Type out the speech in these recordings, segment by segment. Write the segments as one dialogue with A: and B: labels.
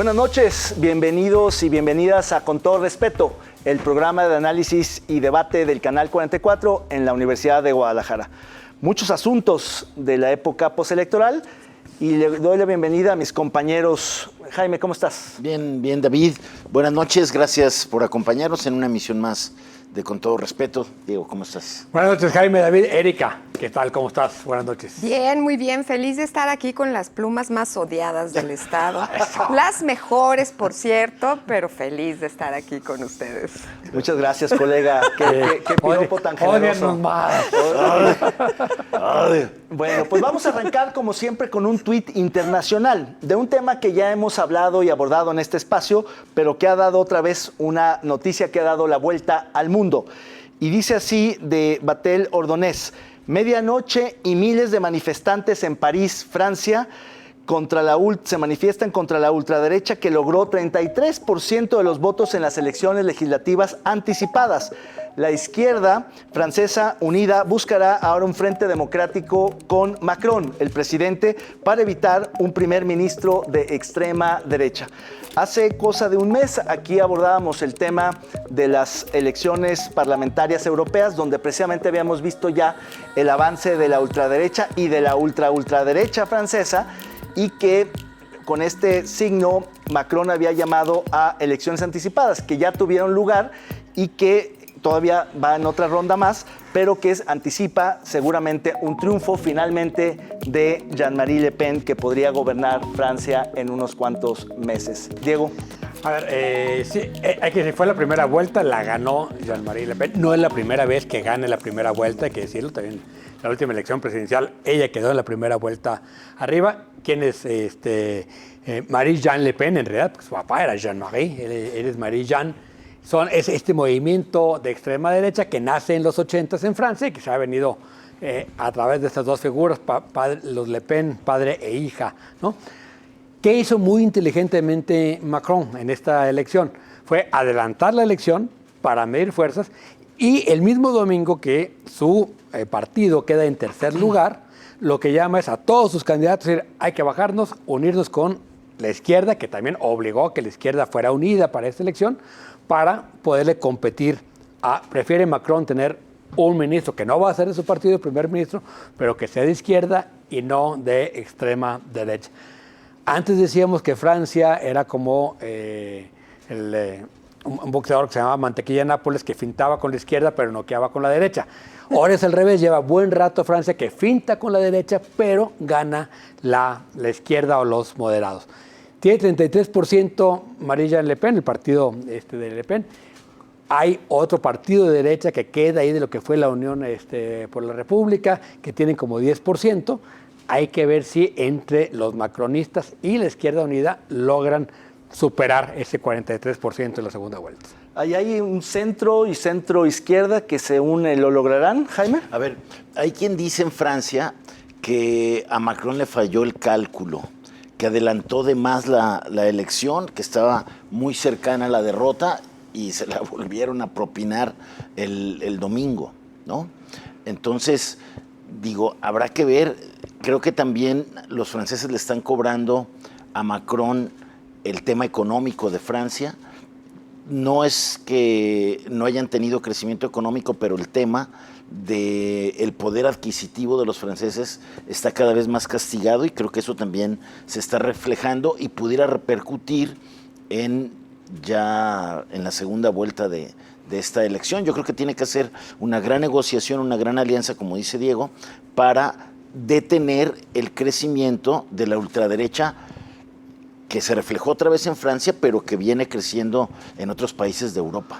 A: Buenas noches, bienvenidos y bienvenidas a Con Todo Respeto, el programa de análisis y debate del Canal 44 en la Universidad de Guadalajara. Muchos asuntos de la época postelectoral y le doy la bienvenida a mis compañeros. Jaime, ¿cómo estás?
B: Bien, David. Buenas noches, gracias por acompañarnos en una emisión más de Con Todo Respeto. Diego, ¿cómo estás?
C: Buenas noches, Jaime, David, Erika. ¿Qué tal? ¿Cómo estás? Buenas noches.
D: Bien, muy bien. Feliz de estar aquí con las plumas más odiadas del Estado. Las mejores, por cierto, pero feliz de estar aquí con ustedes.
A: Muchas gracias, colega. Qué piropo tan generoso.
C: Más.
A: Bueno, pues vamos a arrancar como siempre con un tuit internacional de un tema que ya hemos hablado y abordado en este espacio, pero que ha dado otra vez una noticia que ha dado la vuelta al mundo. Y dice así de Batel Ordonez: medianoche y miles de manifestantes en París, Francia, se manifiestan contra la ultraderecha que logró 33% de los votos en las elecciones legislativas anticipadas. La izquierda francesa unida buscará ahora un frente democrático con Macron, el presidente, para evitar un primer ministro de extrema derecha. Hace cosa de un mes aquí abordábamos el tema de las elecciones parlamentarias europeas, donde precisamente habíamos visto ya el avance de la ultraderecha y de la ultraderecha francesa, y que con este signo Macron había llamado a elecciones anticipadas, que ya tuvieron lugar y que todavía va en otra ronda más, pero que anticipa seguramente un triunfo finalmente de Jean-Marie Le Pen, que podría gobernar Francia en unos cuantos meses. Diego.
C: A ver, sí, que fue la primera vuelta, la ganó Jean-Marie Le Pen. No es la primera vez que gane la primera vuelta, hay que decirlo. También la última elección presidencial, ella quedó en la primera vuelta arriba. ¿Quién es Marie-Jeanne Le Pen? En realidad, pues, su papá era Jean-Marie, él es Marie-Jeanne. Es este movimiento de extrema derecha que nace en los 80s en Francia y que se ha venido a través de estas dos figuras, los Le Pen, padre e hija, ¿no? ¿Qué hizo muy inteligentemente Macron en esta elección? Fue adelantar la elección para medir fuerzas, y el mismo domingo que su partido queda en tercer lugar, lo que llama es a todos sus candidatos decir: hay que bajarnos, unirnos con la izquierda, que también obligó a que la izquierda fuera unida para esta elección, para poderle competir. Prefiere Macron tener un ministro que no va a ser de su partido, el primer ministro, pero que sea de izquierda y no de extrema derecha. Antes decíamos que Francia era como un boxeador que se llamaba Mantequilla Nápoles, que fintaba con la izquierda pero noqueaba con la derecha. Ahora es al revés, lleva buen rato Francia que finta con la derecha pero gana la izquierda o los moderados. Tiene 33% Marie-Jeanne Le Pen, el partido de Le Pen. Hay otro partido de derecha que queda ahí de lo que fue la Unión por la República, que tienen como 10%. Hay que ver si entre los macronistas y la izquierda unida logran superar ese 43% en la segunda vuelta.
A: ¿Hay un centro y centro-izquierda que se une? ¿Lo lograrán, Jaime?
B: A ver, hay quien dice en Francia que a Macron le falló el cálculo, que adelantó de más la elección, que estaba muy cercana a la derrota y se la volvieron a propinar el domingo, ¿no? Entonces, digo, habrá que ver. Creo que también los franceses le están cobrando a Macron el tema económico de Francia. No es que no hayan tenido crecimiento económico, pero el tema del poder adquisitivo de los franceses está cada vez más castigado, y creo que eso también se está reflejando y pudiera repercutir ya en la segunda vuelta de esta elección. Yo creo que tiene que hacer una gran negociación, una gran alianza, como dice Diego, para detener el crecimiento de la ultraderecha, que se reflejó otra vez en Francia, pero que viene creciendo en otros países de Europa.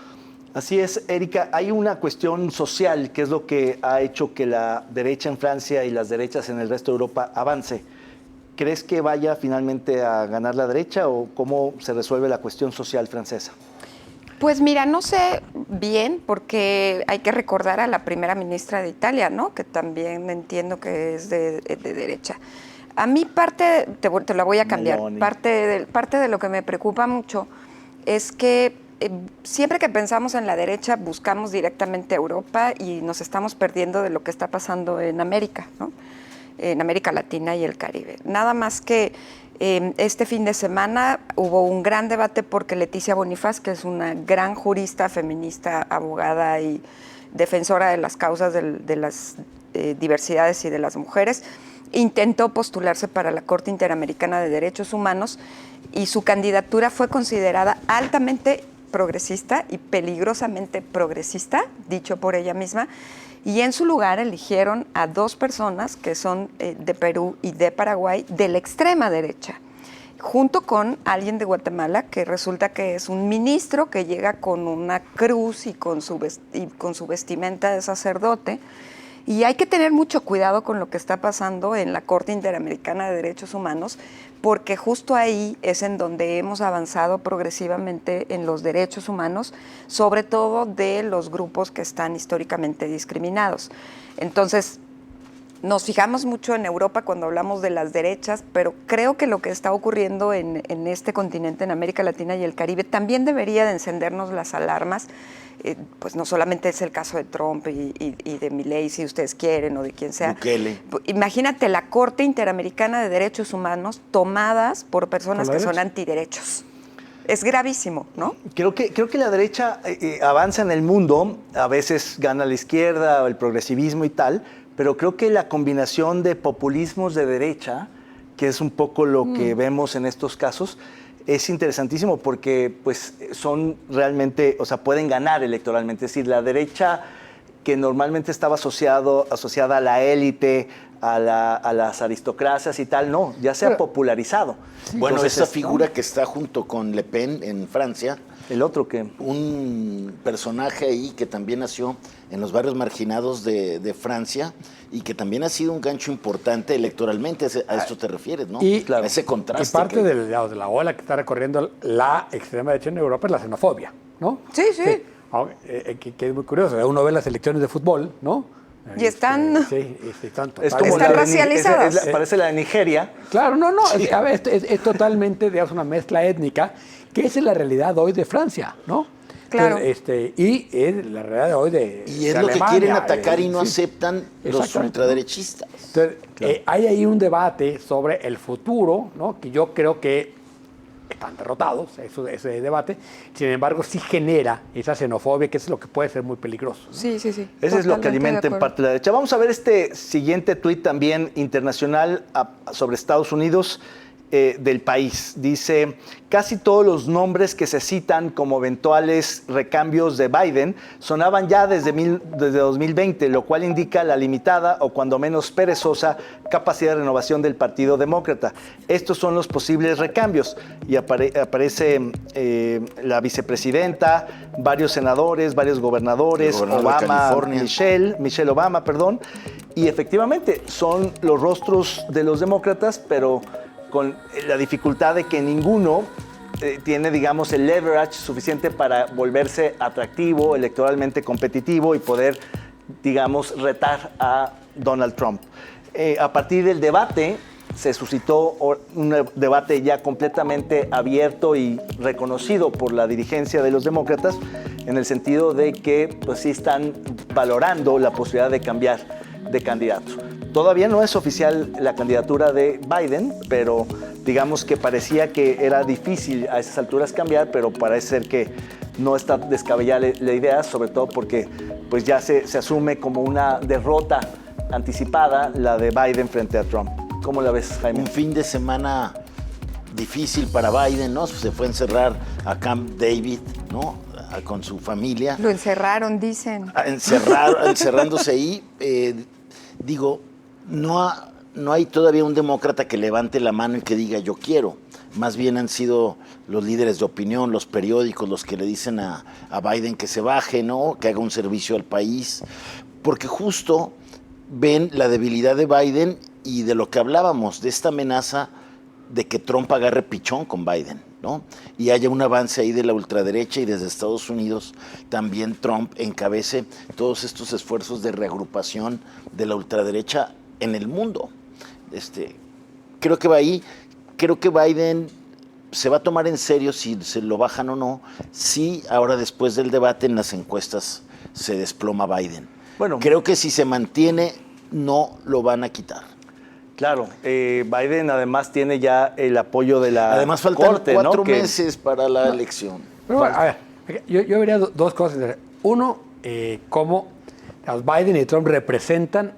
A: Así es, Erika. Hay una cuestión social que es lo que ha hecho que la derecha en Francia y las derechas en el resto de Europa avance. ¿Crees que vaya finalmente a ganar la derecha, o cómo se resuelve la cuestión social francesa?
D: Pues mira, no sé bien, porque hay que recordar a la primera ministra de Italia, ¿no? Que también entiendo que es de derecha. A mí te la voy a cambiar, parte de lo que me preocupa mucho es que siempre que pensamos en la derecha buscamos directamente a Europa y nos estamos perdiendo de lo que está pasando en América, ¿no? en América Latina y el Caribe. Nada más que este fin de semana hubo un gran debate porque Leticia Bonifaz, que es una gran jurista, feminista, abogada y defensora de las causas de las diversidades y de las mujeres, intentó postularse para la Corte Interamericana de Derechos Humanos y su candidatura fue considerada altamente progresista y peligrosamente progresista, dicho por ella misma, y en su lugar eligieron a 2 personas que son de Perú y de Paraguay de la extrema derecha, junto con alguien de Guatemala que resulta que es un ministro que llega con una cruz y con su vestimenta de sacerdote. Y hay que tener mucho cuidado con lo que está pasando en la Corte Interamericana de Derechos Humanos, porque justo ahí es en donde hemos avanzado progresivamente en los derechos humanos, sobre todo de los grupos que están históricamente discriminados. Entonces, nos fijamos mucho en Europa cuando hablamos de las derechas, pero creo que lo que está ocurriendo en este continente, en América Latina y el Caribe, también debería de encendernos las alarmas. Pues no solamente es el caso de Trump y de Milei, si ustedes quieren, o de quien sea.
B: Bukele.
D: Imagínate la Corte Interamericana de Derechos Humanos tomadas por personas que son antiderechos. Es gravísimo, ¿no?
A: Creo que la derecha avanza en el mundo, a veces gana la izquierda, el progresivismo y tal, pero creo que la combinación de populismos de derecha, que es un poco lo que vemos en estos casos, es interesantísimo porque pues son realmente, o sea, pueden ganar electoralmente. Es decir, la derecha que normalmente estaba asociada a la élite, a las aristocracias y tal, no, ya se ha popularizado.
B: Bueno,
A: Entonces,
B: esa figura que está junto con Le Pen en Francia,
A: el otro que...
B: un personaje ahí que también nació en los barrios marginados de Francia y que también ha sido un gancho importante electoralmente, a esto te refieres, ¿no?
C: Y,
B: a ese contraste.
C: Y parte de la ola que está recorriendo la extrema derecha en Europa es la xenofobia, ¿no?
D: Sí.
C: Que es muy curioso. Uno ve las elecciones de fútbol, ¿no?
D: Y están...
C: Sí, están
A: Es como
D: Están
A: la de
D: racializadas.
A: parece la de Nigeria.
C: Claro, no,
A: Sí.
C: a ver, es totalmente, digamos, una mezcla étnica, que es la realidad hoy de Francia, ¿no?
D: Claro.
C: Entonces, y es la realidad de hoy de
B: Y es
C: de
B: lo que
C: Alemania,
B: quieren atacar y no
C: sí.
B: aceptan los
C: Exactamente,
B: ultraderechistas.
C: Entonces, hay ahí un debate sobre el futuro, ¿no? Que yo creo que están derrotados, ese debate. Sin embargo, sí genera esa xenofobia, que es lo que puede ser muy peligroso, ¿no?
D: Sí.
A: Ese es lo que
D: Totalmente
A: alimenta
D: de
A: en
D: acuerdo.
A: parte la derecha. Vamos a ver este siguiente tuit también internacional sobre Estados Unidos del país. Dice, casi todos los nombres que se citan como eventuales recambios de Biden sonaban ya desde 2020, lo cual indica la limitada o cuando menos perezosa capacidad de renovación del Partido Demócrata. Estos son los posibles recambios y aparece la vicepresidenta, varios senadores, varios gobernadores,
B: El gobernador de California.
A: Michelle Obama, perdón, y efectivamente son los rostros de los demócratas, pero con la dificultad de que ninguno tiene, digamos, el leverage suficiente para volverse atractivo, electoralmente competitivo y poder, digamos, retar a Donald Trump. A partir del debate se suscitó un debate ya completamente abierto y reconocido por la dirigencia de los demócratas, en el sentido de que pues, sí están valorando la posibilidad de cambiar de candidato. Todavía no es oficial la candidatura de Biden, pero digamos que parecía que era difícil a esas alturas cambiar, pero parece ser que no está descabellada la idea, sobre todo porque pues ya se asume como una derrota anticipada la de Biden frente a Trump. ¿Cómo la ves, Jaime?
B: Un fin de semana difícil para Biden, ¿no? Se fue a encerrar a Camp David, ¿no? Con su familia.
D: Lo encerraron, dicen.
B: Encerrándose ahí. Digo, no hay todavía un demócrata que levante la mano y que diga yo quiero. Más bien han sido los líderes de opinión, los periódicos, los que le dicen a Biden que se baje, ¿no? Que haga un servicio al país. Porque justo ven la debilidad de Biden y de lo que hablábamos, de esta amenaza de que Trump agarre pichón con Biden, ¿no? Y haya un avance ahí de la ultraderecha y desde Estados Unidos también Trump encabece todos estos esfuerzos de reagrupación de la ultraderecha en el mundo. Creo que va ahí, creo que Biden se va a tomar en serio si se lo bajan o no, si ahora después del debate en las encuestas se desploma Biden.
A: Bueno,
B: creo que si se mantiene no lo van a quitar.
A: Claro, Biden además tiene ya el apoyo de la
B: Además faltan
A: Corte,
B: 4
A: ¿no?
B: meses para la elección.
C: Pero bueno, a ver, yo vería dos cosas. Uno, cómo Biden y Trump representan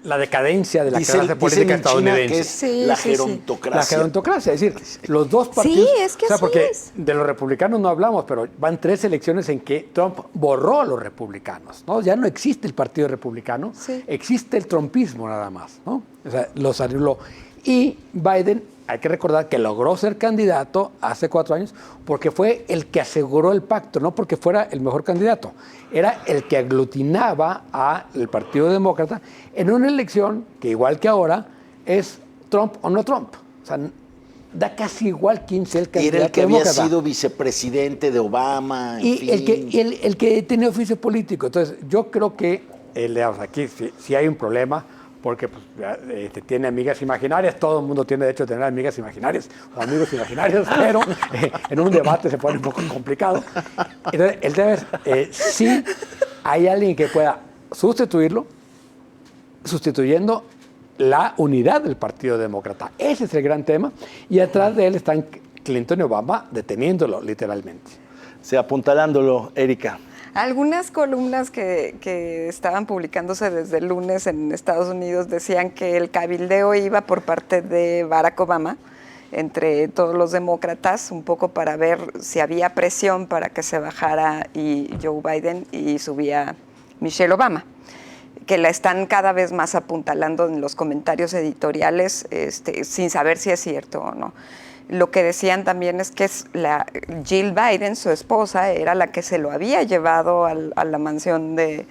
C: la decadencia de la clase política
B: dicen en China
C: estadounidense.
B: que es
D: Sí,
B: la
D: sí, sí.
B: gerontocracia.
C: La gerontocracia, es decir, los dos partidos.
D: Sí, es que
C: o sea,
D: así
C: porque
D: es.
C: de los republicanos no hablamos, pero van 3 elecciones en que Trump borró a los republicanos, ¿no? Ya no existe el partido republicano,
D: Sí.
C: existe el trumpismo nada más, ¿no? O sea, los anuló. Y Biden, hay que recordar que logró ser candidato hace 4 años porque fue el que aseguró el pacto, no porque fuera el mejor candidato. Era el que aglutinaba al Partido Demócrata en una elección que, igual que ahora, es Trump o no Trump. O sea, da casi igual quién sea el candidato
B: Era el que había
C: demócrata.
B: sido vicepresidente de Obama, en
C: Y
B: fin.
C: el que tiene oficio político. Entonces, yo creo que digamos, aquí sí hay un problema, porque pues, tiene amigas imaginarias, todo el mundo tiene derecho a tener amigas imaginarias, o amigos imaginarios, pero en un debate se pone un poco complicado. Entonces, el tema es, si hay alguien que pueda sustituirlo, sustituyendo la unidad del Partido Demócrata. Ese es el gran tema, y atrás de él están Clinton y Obama deteniéndolo, literalmente.
A: Sí, apuntalándolo, Erika.
D: Algunas columnas que estaban publicándose desde el lunes en Estados Unidos decían que el cabildeo iba por parte de Barack Obama entre todos los demócratas, un poco para ver si había presión para que se bajara y Joe Biden y subía Michelle Obama, que la están cada vez más apuntalando en los comentarios editoriales, sin saber si es cierto o no. Lo que decían también es que Jill Biden, su esposa, era la que se lo había llevado a la mansión de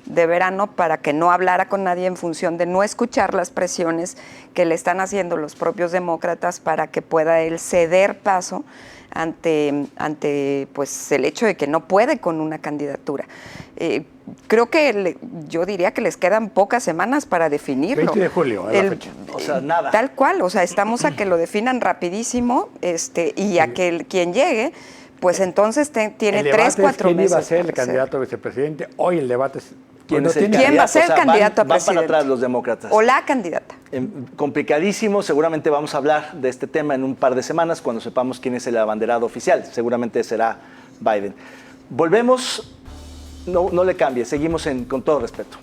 D: verano para que no hablara con nadie en función de no escuchar las presiones que le están haciendo los propios demócratas para que pueda él ceder paso ante pues, el hecho de que no puede con una candidatura. Creo que yo diría que les quedan pocas semanas para definirlo.
C: 20 de julio, es la fecha.
A: O sea, nada.
D: Tal cual, o sea, estamos a que lo definan rapidísimo y a que quien llegue, pues entonces tiene
C: El
D: 3,
C: debate
D: 4
C: es quién
D: meses.
C: iba a ser el
D: para hacer.
C: candidato a vicepresidente. Hoy el debate es quién
A: ¿Quién
C: no
A: es el
C: tiene.
D: ¿Quién va a ser
A: O sea,
D: candidato a
A: van para
D: presidente?
A: atrás los demócratas.
D: O la candidata.
A: Complicadísimo, seguramente vamos a hablar de este tema en un par de semanas cuando sepamos quién es el abanderado oficial. Seguramente será Biden. Volvemos, no le cambie, seguimos con todo respeto.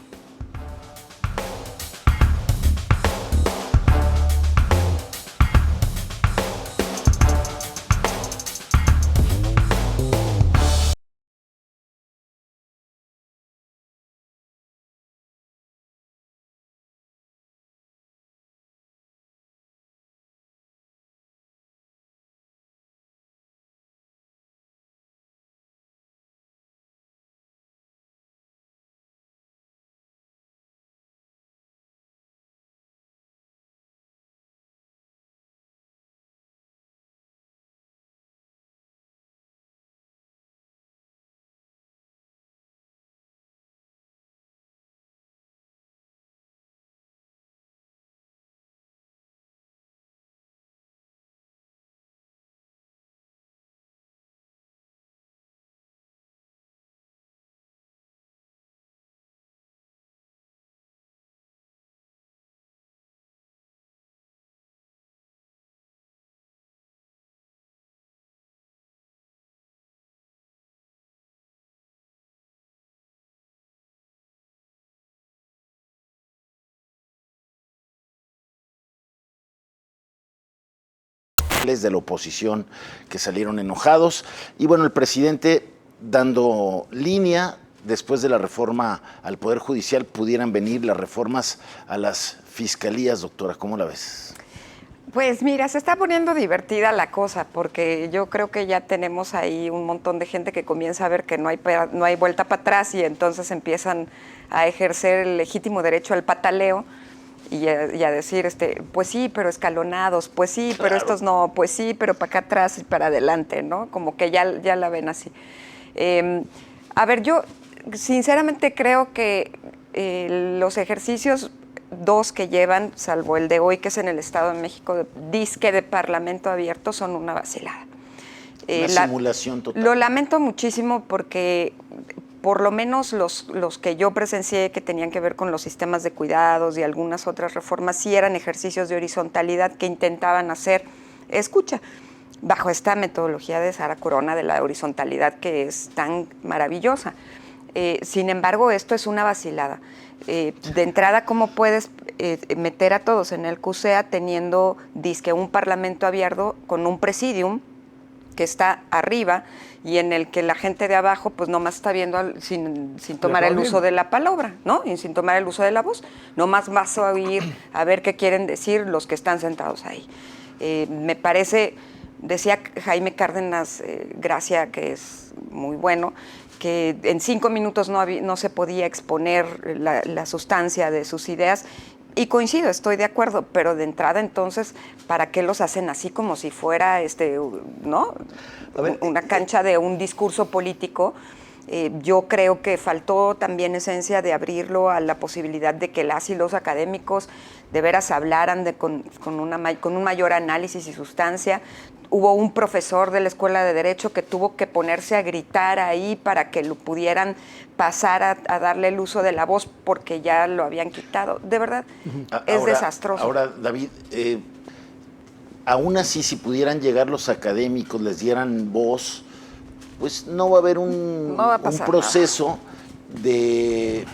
B: De la oposición que salieron enojados. Y bueno, el presidente dando línea, después de la reforma al Poder Judicial pudieran venir las reformas a las fiscalías, doctora. ¿Cómo la ves?
D: Pues mira, se está poniendo divertida la cosa, porque yo creo que ya tenemos ahí un montón de gente que comienza a ver que no hay vuelta para atrás y entonces empiezan a ejercer el legítimo derecho al pataleo y a decir, pues sí, pero escalonados, pues sí, pero estos no, pues sí, pero para acá atrás y para adelante, ¿no? Como que ya la ven así. A ver, yo sinceramente creo que los ejercicios 2 que llevan, salvo el de hoy, que es en el Estado de México, disque de Parlamento abierto, son una vacilada.
B: Una simulación total.
D: Lo lamento muchísimo porque por lo menos los que yo presencié que tenían que ver con los sistemas de cuidados y algunas otras reformas, sí eran ejercicios de horizontalidad que intentaban hacer escucha, bajo esta metodología de Sara Corona de la horizontalidad que es tan maravillosa. Sin embargo, esto es una vacilada. De entrada, ¿cómo puedes meter a todos en el CUSEA teniendo disque un parlamento abierto con un presidium que está arriba y en el que la gente de abajo pues nomás está viendo sin tomar el uso de la palabra, ¿no? Y sin tomar el uso de la voz. Nomás vas a oír a ver qué quieren decir los que están sentados ahí. Me parece, decía Jaime Cárdenas Gracia, que es muy bueno, que en 5 minutos no se podía exponer la sustancia de sus ideas. Y coincido, estoy de acuerdo, pero de entrada entonces, ¿para qué los hacen así como si fuera ¿no? Una cancha de un discurso político? Yo creo que faltó también esencia de abrirlo a la posibilidad de que las y los académicos de veras hablaran con un mayor análisis y sustancia. Hubo un profesor de la Escuela de Derecho que tuvo que ponerse a gritar ahí para que lo pudieran pasar a darle el uso de la voz porque ya lo habían quitado. De verdad, es desastroso.
B: Ahora, David, aún así, si pudieran llegar los académicos, les dieran voz, pues no va a haber un proceso de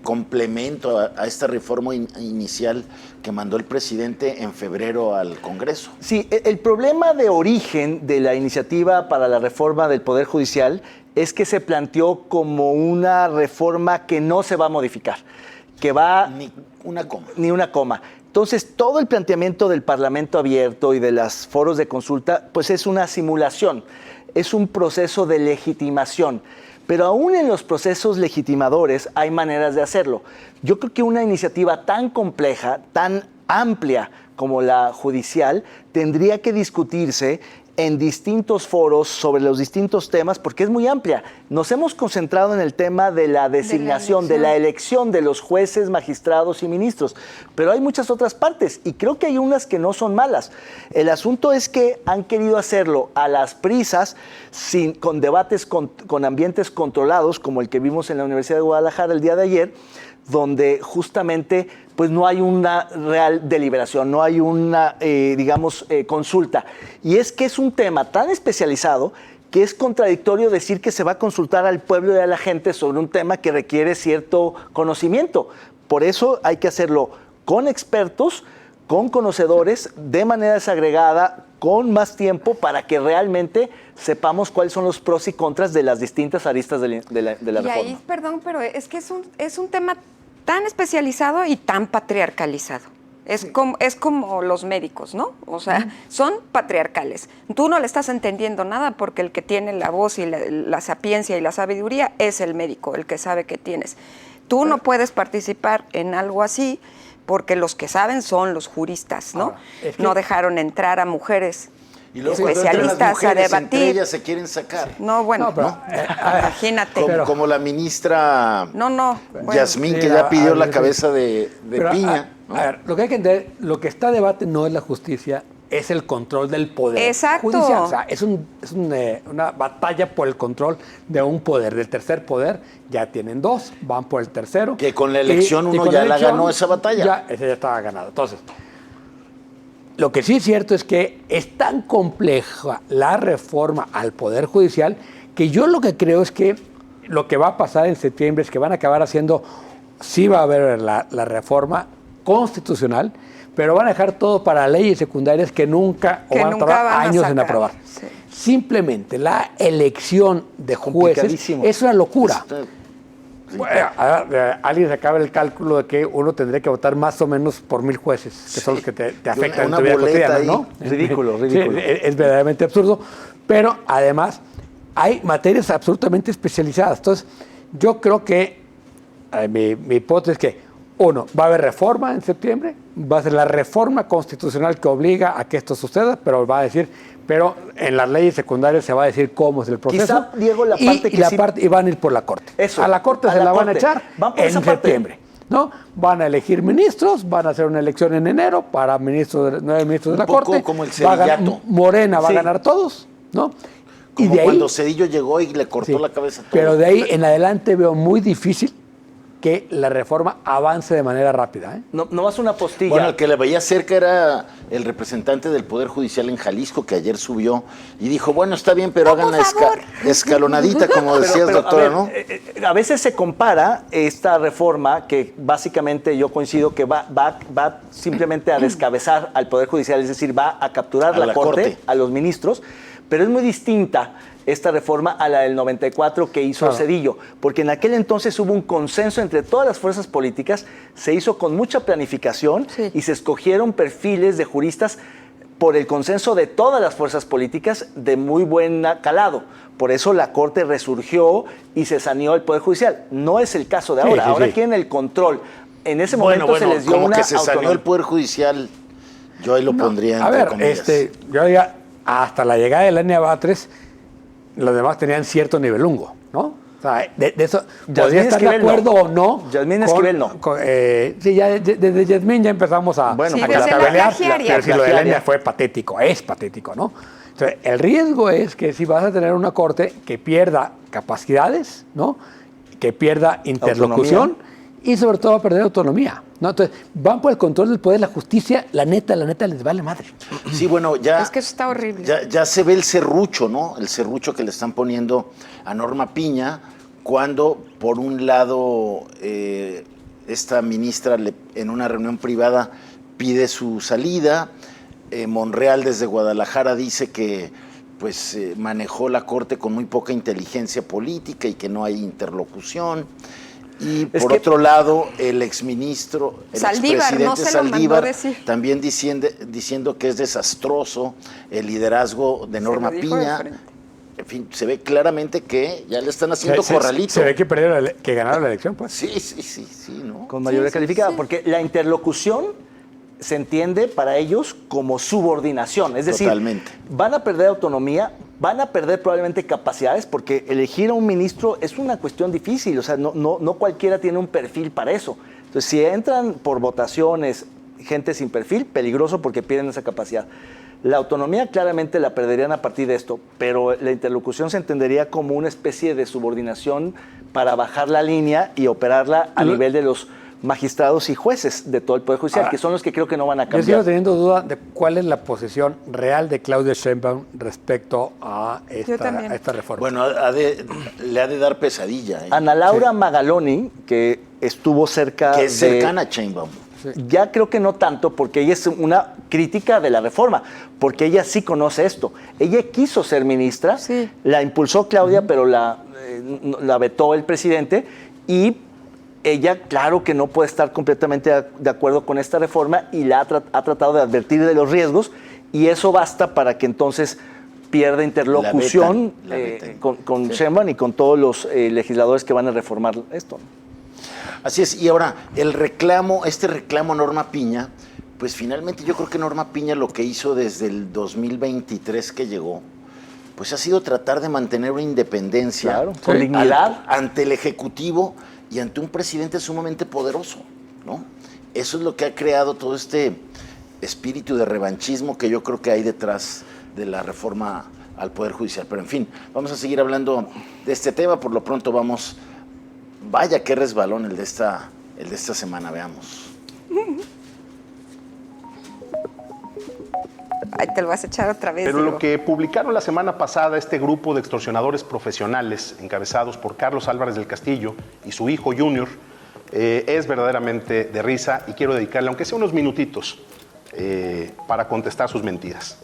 B: complemento a esta reforma inicial que mandó el presidente en febrero al Congreso.
A: Sí, el problema de origen de la iniciativa para la reforma del Poder Judicial es que se planteó como una reforma que no se va a modificar, que va...
B: Ni una coma.
A: Ni una coma. Entonces, todo el planteamiento del Parlamento abierto y de los foros de consulta, pues es una simulación, es un proceso de legitimación. Pero aún en los procesos legitimadores hay maneras de hacerlo. Yo creo que una iniciativa tan compleja, tan amplia como la judicial, tendría que discutirse en distintos foros sobre los distintos temas, porque es muy amplia. Nos hemos concentrado en el tema de la designación, de la elección de los jueces, magistrados y ministros, pero hay muchas otras partes y creo que hay unas que no son malas. El asunto es que han querido hacerlo a las prisas, con debates con ambientes controlados, como el que vimos en la Universidad de Guadalajara el día de ayer, donde justamente pues no hay una real deliberación, no hay una, consulta. Y es que es un tema tan especializado que es contradictorio decir que se va a consultar al pueblo y a la gente sobre un tema que requiere cierto conocimiento. Por eso hay que hacerlo con expertos, con conocedores, de manera desagregada, con más tiempo, para que realmente sepamos cuáles son los pros y contras de las distintas aristas de la reforma.
D: Y ahí, perdón, pero es que es un tema tan especializado y tan patriarcalizado. Es como los médicos, ¿no? O sea, son patriarcales. Tú no le estás entendiendo nada porque el que tiene la voz y la sapiencia y la sabiduría es el médico, el que sabe que tienes. Tú no puedes participar en algo así porque los que saben son los juristas, ¿no? No dejaron entrar a mujeres
B: y luego
D: especialistas a debatir.
B: Entre ellas se quieren sacar.
D: No, bueno, imagínate.
B: Como la ministra Yasmín,
D: bueno,
B: que ya pidió la cabeza de Piña.
C: A ver, lo que hay que entender, lo que está a debate no es la justicia, es el control del poder judicial. O sea, es una batalla por el control de un poder. Del tercer poder ya tienen 2, van por el tercero.
B: Que con la elección uno ya la ganó esa batalla.
C: Esa ya estaba ganada. Entonces, lo que sí es cierto es que es tan compleja la reforma al Poder Judicial que yo lo que creo es que lo que va a pasar en septiembre es que van a acabar haciendo, sí va a haber la reforma constitucional, pero van a dejar todo para leyes secundarias que nunca van a tardar años en aprobar. Sí. Simplemente la elección de jueces es una locura. Bueno, alguien sacaba el cálculo de que uno tendría que votar más o menos por 1000 jueces, que son los que te afectan en tu vida cotidiana, ¿no?
A: Ridículo.
C: Sí, es verdaderamente absurdo, pero además hay materias absolutamente especializadas. Entonces, yo creo que mi hipótesis es que uno, va a haber reforma en septiembre, va a ser la reforma constitucional que obliga a que esto suceda, pero va a decir, pero en las leyes secundarias se va a decir cómo es el proceso.
A: Quizá, Diego, la parte
C: y van a ir por la Corte.
A: Eso,
C: a la Corte se la van a echar en septiembre, ¿no? Van a elegir ministros, van a hacer una elección en enero para 9 ministros de la Corte.
B: Como el Sevillato.
C: Morena va a ganar todos, ¿no?
B: Como
C: de ahí,
B: cuando Zedillo llegó y le cortó
C: sí,
B: la cabeza a todo.
C: pero de ahí en adelante veo muy difícil que la reforma avance de manera rápida.
A: No más una postilla.
B: Bueno, el que le veía cerca era el representante del Poder Judicial en Jalisco, que ayer subió y dijo, bueno, está bien, pero hagan la escalonadita, como decías, doctora,
A: a ver,
B: ¿no?
A: A veces se compara esta reforma, que básicamente yo coincido que va simplemente a descabezar al Poder Judicial, es decir, va a capturar
B: A
A: la
B: la
A: corte,
B: Corte.
A: a los ministros, pero es muy distinta esta reforma a la del 94 que hizo
C: Claro.
A: Zedillo, porque en aquel entonces hubo un consenso entre todas las fuerzas políticas, se hizo con mucha planificación
D: Sí.
A: y se escogieron perfiles de juristas por el consenso de todas las fuerzas políticas de muy buen calado. Por eso la Corte resurgió y se saneó el Poder Judicial. No es el caso de
C: Sí,
A: ahora.
C: sí,
A: Ahora
C: sí.
A: quieren el control. En ese momento se les dio
B: como
A: una
B: que se saneó
A: autonomía.
B: el Poder Judicial, yo ahí lo pondría
C: A
B: entre
C: ver,
B: comillas.
C: yo ya hasta la llegada de Lenia Batres, los demás tenían cierto nivelungo, ¿no? O sea, de eso podría estar de
A: Esquivel no.
C: acuerdo o no.
A: Yasmín Esquivel no.
C: Sí, ya desde Yasmín ya empezamos a,
A: Bueno,
D: Sí,
C: a
D: desde la
C: cascabelar,
D: plagiaria.
C: pero si lo de
A: Plagiaria.
C: Lenia fue patético, es patético, ¿no? Entonces, el riesgo es que si vas a tener una corte que pierda capacidades, ¿no? Que pierda interlocución y sobre todo va a perder autonomía, ¿no? Entonces, van por el control del poder, la justicia, la neta les vale madre.
B: Sí, bueno, ya...
D: Es que eso está horrible.
B: Ya se ve el serrucho, ¿no? El serrucho que le están poniendo a Norma Piña cuando, por un lado, esta ministra en una reunión privada pide su salida. Monreal desde Guadalajara dice que pues manejó la Corte con muy poca inteligencia política y que no hay interlocución. Y
A: Es
B: por
A: que-
B: otro lado, el exministro, el
D: Saldívar, no
B: expresidente
D: se lo mandó
B: Saldívar,
D: decir.
B: también diciendo que es desastroso el liderazgo de Norma
D: lo dijo de
B: Piña.
D: frente.
B: En fin, se ve claramente que ya le están haciendo corralito.
C: Se ve que perdieron que ganaron la elección, pues.
B: Sí, ¿no?
A: Con mayoría
D: Sí,
A: calificada,
D: sí.
A: porque la interlocución se entiende para ellos como subordinación, es decir,
B: Totalmente.
A: van a perder autonomía, van a perder probablemente capacidades, porque elegir a un ministro es una cuestión difícil, o sea, no cualquiera tiene un perfil para eso. Entonces, si entran por votaciones gente sin perfil, peligroso porque pierden esa capacidad. La autonomía claramente la perderían a partir de esto, pero la interlocución se entendería como una especie de subordinación para bajar la línea y operarla a nivel de los magistrados y jueces de todo el Poder Judicial, que son los que creo que no van a
C: Yo
A: cambiar.
C: sigo teniendo duda de cuál es la posición real de Claudia Sheinbaum respecto a
D: también.
C: esta reforma.
B: Bueno, le ha de dar pesadilla.
A: Ana Laura Magaloni, que estuvo cerca
B: Que es cercana a Sheinbaum.
A: Ya creo que no tanto, porque ella es una crítica de la reforma, porque ella sí conoce esto. Ella quiso ser ministra,
D: Sí.
A: la impulsó Claudia, pero la vetó el presidente, y ella, claro que no puede estar completamente de acuerdo con esta reforma y ha tratado de advertir de los riesgos, y eso basta para que entonces pierda interlocución
B: La vetan.
A: con
B: Sí.
A: Sheinbaum y con todos los legisladores que van a reformar esto.
B: Así es, y ahora, este reclamo Norma Piña, pues finalmente yo creo que Norma Piña lo que hizo desde el 2023 que llegó, pues ha sido tratar de mantener una independencia
A: Claro, con dignidad.
B: ante el Ejecutivo y ante un presidente sumamente poderoso, ¿no? Eso es lo que ha creado todo este espíritu de revanchismo que yo creo que hay detrás de la reforma al Poder Judicial. Pero en fin, vamos a seguir hablando de este tema, por lo pronto vamos... Vaya qué resbalón el de esta semana, veamos.
D: Ay, te lo vas a echar otra vez.
E: Pero
D: Diego.
E: lo que publicaron la semana pasada este grupo de extorsionadores profesionales encabezados por Carlos Álvarez del Castillo y su hijo Junior es verdaderamente de risa y quiero dedicarle, aunque sea unos minutitos, para contestar sus mentiras.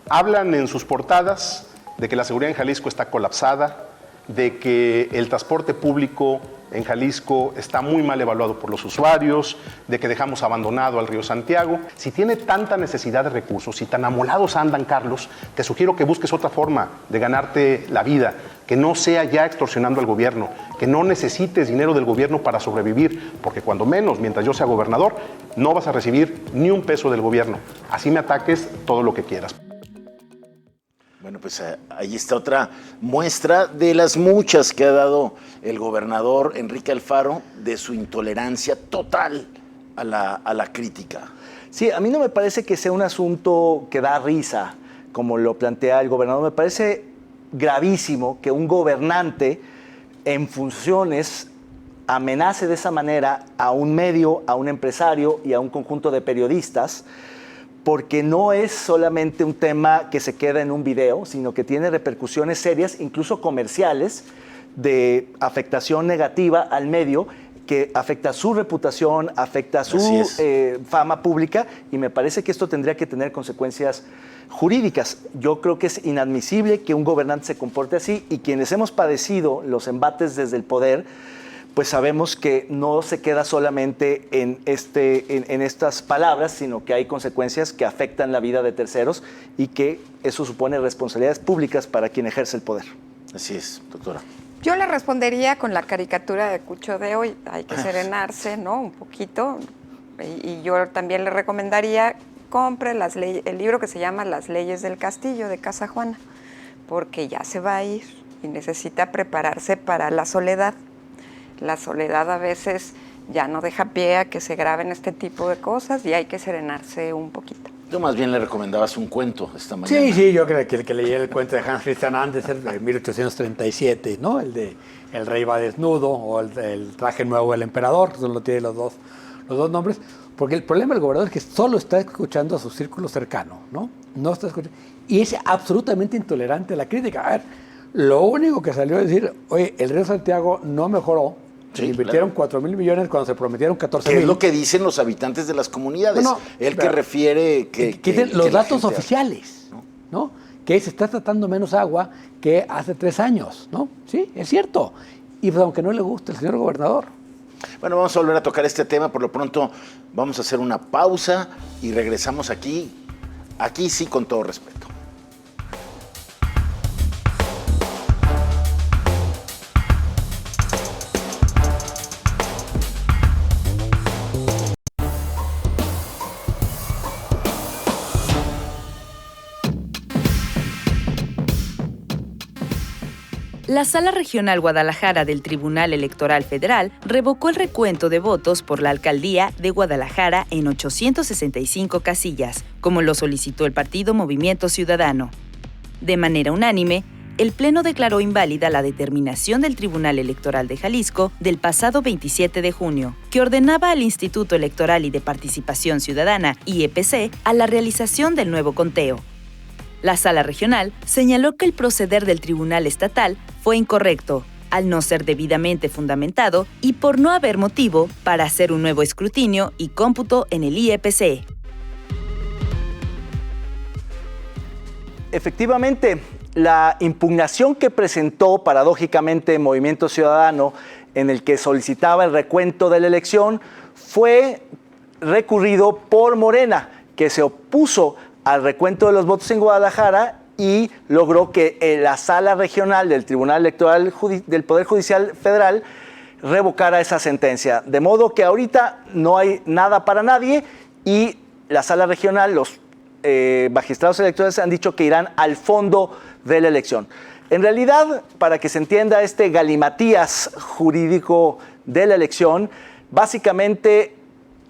E: Hablan en sus portadas de que la seguridad en Jalisco está colapsada, de que el transporte público en Jalisco está muy mal evaluado por los usuarios, de que dejamos abandonado al río Santiago. Si tiene tanta necesidad de recursos y tan amolados andan, Carlos, te sugiero que busques otra forma de ganarte la vida, que no sea ya extorsionando al gobierno, que no necesites dinero del gobierno para sobrevivir, porque cuando menos, mientras yo sea gobernador, no vas a recibir ni un peso del gobierno. Así me ataques todo lo que quieras.
B: Bueno, pues ahí está otra muestra de las muchas que ha dado el gobernador Enrique Alfaro de su intolerancia total a la crítica.
A: Sí, a mí no me parece que sea un asunto que da risa, como lo plantea el gobernador. Me parece gravísimo que un gobernante en funciones amenace de esa manera a un medio, a un empresario y a un conjunto de periodistas, porque no es solamente un tema que se queda en un video, sino que tiene repercusiones serias, incluso comerciales, de afectación negativa al medio, que afecta su reputación, afecta su fama pública, y me parece que esto tendría que tener consecuencias jurídicas. Yo creo que es inadmisible que un gobernante se comporte así, y quienes hemos padecido los embates desde el poder, pues sabemos que no se queda solamente en estas palabras, sino que hay consecuencias que afectan la vida de terceros y que eso supone responsabilidades públicas para quien ejerce el poder.
B: Así es, doctora.
D: Yo le respondería con la caricatura de Cucho de hoy. Hay que serenarse, ¿no? Un poquito. Y yo también le recomendaría, compre el libro que se llama Las leyes del castillo, de Casa Juana, porque ya se va a ir y necesita prepararse para la soledad. La soledad a veces ya no deja pie a que se graben este tipo de cosas y hay que serenarse un poquito.
B: Tú más bien le recomendabas un cuento esta mañana.
C: Sí, yo creo que el que leyera el cuento de Hans Christian Andersen de 1837, ¿no? El de El rey va desnudo o el traje nuevo del emperador, solo tiene los dos nombres, porque el problema del gobernador es que solo está escuchando a su círculo cercano, ¿no? No está escuchando, y es absolutamente intolerante a la crítica. A ver, lo único que salió a decir, oye, el río Santiago no mejoró. Se invirtieron 4,000 millones cuando se prometieron 14,000.
B: ¿Qué es lo que dicen los habitantes de las comunidades? Él que refiere que
C: los datos oficiales, ¿no? Que se está tratando menos agua que hace 3 años, ¿no? Sí, es cierto. Y pues, aunque no le guste el señor gobernador.
B: Bueno, vamos a volver a tocar este tema. Por lo pronto vamos a hacer una pausa y regresamos aquí sí con todo respeto.
F: La Sala Regional Guadalajara del Tribunal Electoral Federal revocó el recuento de votos por la alcaldía de Guadalajara en 865 casillas, como lo solicitó el partido Movimiento Ciudadano. De manera unánime, el Pleno declaró inválida la determinación del Tribunal Electoral de Jalisco del pasado 27 de junio, que ordenaba al Instituto Electoral y de Participación Ciudadana, IEPC, a la realización del nuevo conteo. La Sala Regional señaló que el proceder del Tribunal Estatal fue incorrecto, al no ser debidamente fundamentado y por no haber motivo para hacer un nuevo escrutinio y cómputo en el IEPC.
A: Efectivamente, la impugnación que presentó paradójicamente Movimiento Ciudadano, en el que solicitaba el recuento de la elección, fue recurrido por Morena, que se opuso al recuento de los votos en Guadalajara y logró que la Sala Regional del Tribunal Electoral del Poder Judicial Federal revocara esa sentencia. De modo que ahorita no hay nada para nadie y la Sala Regional, los magistrados electorales han dicho que irán al fondo de la elección. En realidad, para que se entienda este galimatías jurídico de la elección, básicamente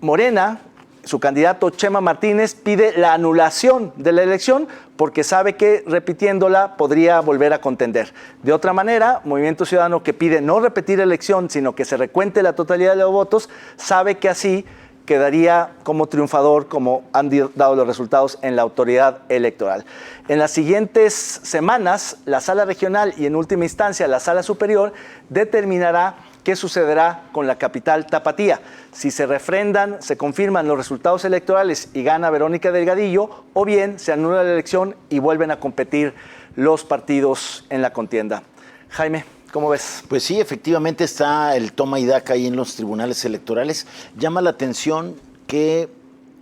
A: Morena, su candidato Chema Martínez, pide la anulación de la elección porque sabe que repitiéndola podría volver a contender. De otra manera, Movimiento Ciudadano, que pide no repetir la elección, sino que se recuente la totalidad de los votos, sabe que así quedaría como triunfador, como han dado los resultados en la autoridad electoral. En las siguientes semanas, la Sala Regional y en última instancia la Sala Superior determinará qué sucederá con la capital tapatía. Si se refrendan, se confirman los resultados electorales y gana Verónica Delgadillo, o bien se anula la elección y vuelven a competir los partidos en la contienda. Jaime, ¿cómo ves?
B: Pues sí, efectivamente está el toma y daca ahí en los tribunales electorales. Llama la atención que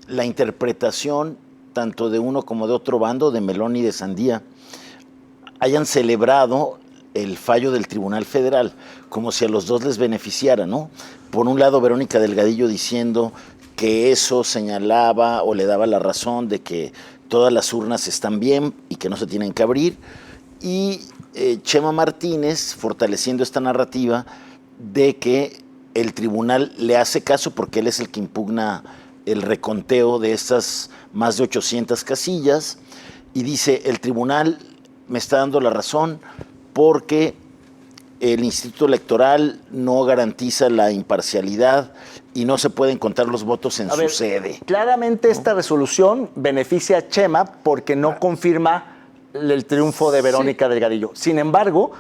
B: la interpretación tanto de uno como de otro bando, de melón y de sandía, hayan celebrado el fallo del Tribunal Federal, como si a los dos les beneficiara, ¿no? Por un lado, Verónica Delgadillo diciendo que eso señalaba o le daba la razón de que todas las urnas están bien y que no se tienen que abrir, y Chema Martínez fortaleciendo esta narrativa de que el tribunal le hace caso porque él es el que impugna el reconteo de estas más de 800 casillas, y dice, el tribunal me está dando la razón porque el Instituto Electoral no garantiza la imparcialidad y no se pueden contar los votos en su sede.
A: Claramente esta resolución beneficia a Chema porque no confirma el triunfo de Verónica Delgadillo. Sin embargo,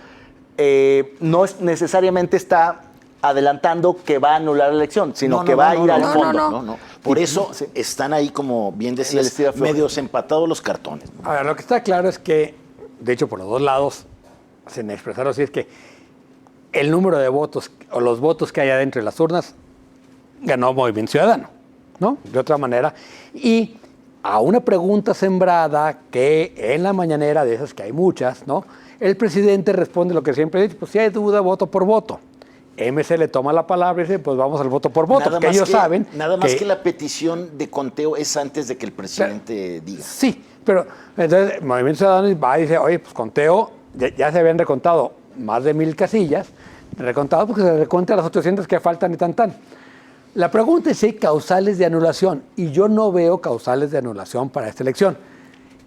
A: no necesariamente está adelantando que va a anular la elección, sino que va a ir al fondo.
B: No. Por eso están ahí, como bien decías, medios empatados los cartones.
C: A ver, lo que está claro es que, de hecho, por los dos lados se me expresaron así, es que el número de votos o los votos que hay adentro de las urnas ganó Movimiento Ciudadano, ¿no? De otra manera. Y a una pregunta sembrada que en la mañanera, de esas que hay muchas, ¿no? El presidente responde lo que siempre dice, pues si hay duda, voto por voto. MC le toma la palabra y dice, pues vamos al voto por voto, porque ellos saben...
B: Nada más que la petición de conteo es antes de que el presidente diga.
C: Sí, pero entonces Movimiento Ciudadano va y dice, oye, pues conteo, ya se habían recontado más de 1,000 casillas, recontado porque se recuenta las 800 que faltan y tan. La pregunta es si hay causales de anulación, y yo no veo causales de anulación para esta elección.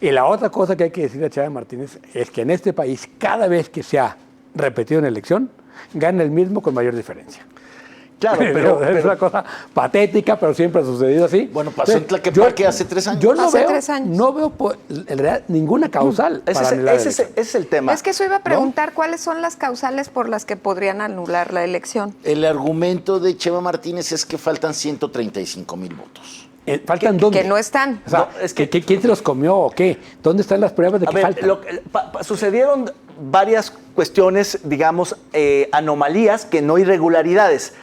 C: Y la otra cosa que hay que decirle a Chávez Martínez es que en este país, cada vez que se ha repetido una elección, gana el mismo con mayor diferencia.
A: Claro, pero
C: es una cosa patética, pero siempre ha sucedido así.
B: Bueno, pasó en Tlaquepaque hace 3 años.
C: Yo no
D: Hace
C: veo,
D: 3 años.
C: no veo en realidad ninguna causal para anular la elección.
A: Ese es el tema.
D: Es que eso iba a preguntar, ¿cuáles son las causales por las que podrían anular la elección?
B: El argumento de Chema Martínez es que faltan 135,000 votos.
C: ¿Faltan dónde?
D: Que no están.
C: O sea,
A: No, es que-
C: ¿quién se los comió o qué? ¿Dónde están las pruebas de
A: A
C: que
A: ver,
C: faltan?
A: sucedieron varias cuestiones, digamos, anomalías, que no irregularidades.